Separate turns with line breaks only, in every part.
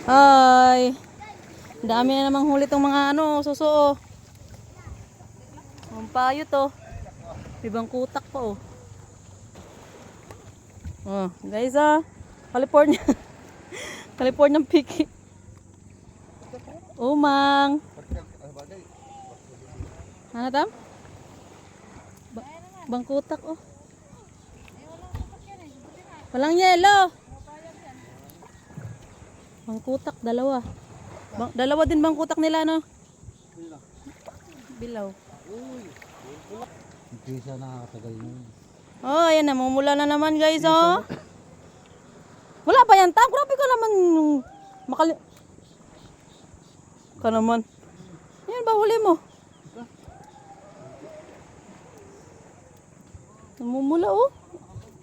Ay, dami na namang huli tong mga suso. Ang payo to. Ibang kutak pa oh. Oh, guys California. California piki. Umang. Ano tam? Bangkutak oh. Walang yelo. Bangkutak dalawa. Dalawa din bangkutak nila no. Bilaw.
Hindi siya nakakatagal nun.
Oh, ayan na, mumula na naman guys oh. Wala pa yan tam. Grabe ka naman ka naman. Yan ba huli mo? Namumula oh.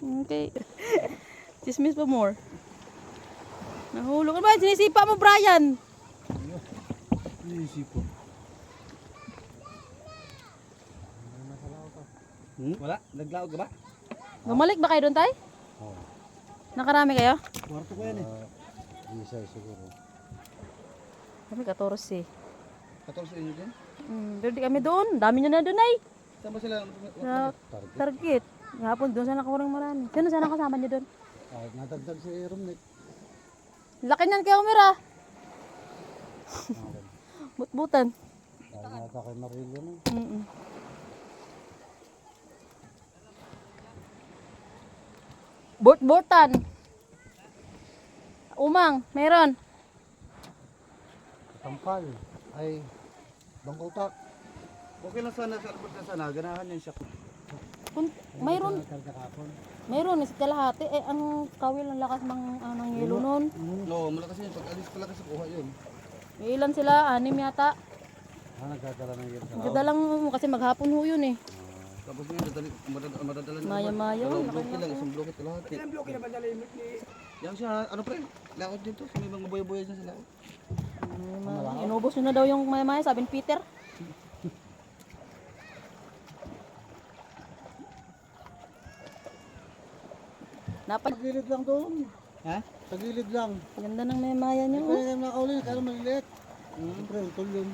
Okay. Chismis pa more. Nahulog. Ano ba? Sinisipa mo, Brian?
Sinisipa. Wala? Naglaog ka ba?
Gumalik ba kayo doon, tay?
Oo.
Nakarami kayo?
Kwarto ko yan isa siguro.
Kami 14.
14 inyo din?
Pero di kami doon. Dami nyo na doon ay.
Saan ba sila?
Sa target. Hapon doon sana kawarang marami. Sino sana kasama nyo doon?
Nadagdag si Romnick.
Laki niyan kay Omera. Butbutan.
Nata kay Marillo no?
Burt-burtan. Umang, meron.
Tampal. Ay, bangkutak. Okay lang sana sa albert na sana. Ganahan yan siya.
Mayroon. Mayroon sa kalahati. Ang kawil ang lakas ng yelo noon.
No, malakas yun. Pag alis pala kasi kuha yun.
Ilan sila? 6 yata.
Nagdadala ng yelo.
Nagdadalang kasi maghapon ho yun eh.
Tapos ngayon, madadala na.
Maya-maya.
Bloke lang, isang bloke kalahati. Ilang bloke na ba dala yung yan siya, ano pre? Laot dito. May mga buya-buya dyan sa laot.
Inubos nyo na daw yung maya-maya, sabi ni Peter.
Tagilid lang doon. Ha? Tagilid lang.
Ganda ng maya-maya nyo.
Kaya naman nakauli, kaya maliliit. Siyempre, utol yun.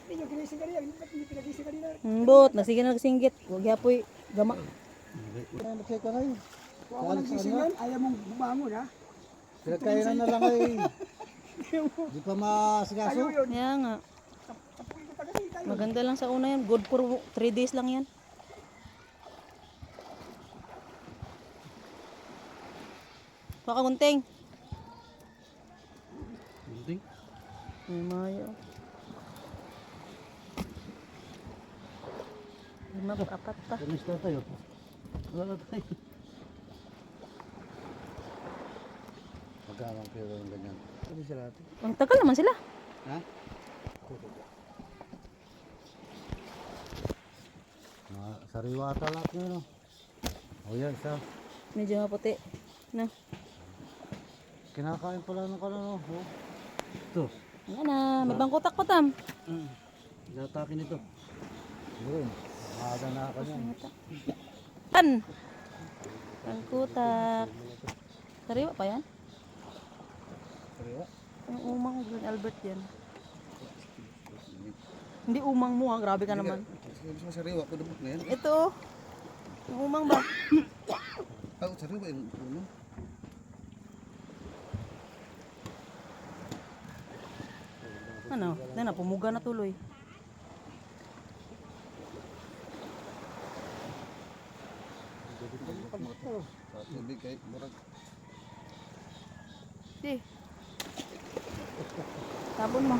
Hindi nyo ginising kanina, hindi pinagising kanina.
Bot, nagsinggit. Huwag yapoy gama.
Nag-check ka na yun.
Kung ako nagising yan, ayaw mong bumangon ha.
Pinagkainan na lang ay. Di pa masikaso.
Kaya nga. Maganda lang sa una yan. Good for 3 days lang yan. Baka gunting.
Gunting?
Maya. Apat pa.
Kamis na tayo. Wala tayo. Magkano pero yung ganyan? Pwede sila natin.
Ang tagal naman sila.
Ha? Sariwa ata lahat nyo, no? O yan, siya.
Medyo maputi. Na.
Kinakain pala ng kanon, no? Ito.
Ayan na. May bangkutak pa tam.
Natakin ito. Yun. Maaga na ako yan.
Tan. Bangkutak. Sariwa pa yan?
Sariwa?
Yung umang Green Albert yan. Hindi umang mo ha. Grabe ka naman.
Sariwa ko dubok na yan.
Ito. Yung umang ba?
Sariwa yung uno.
Ano? Na pumuga na tuloy.
Tubig kahit murag.
Tapon mo.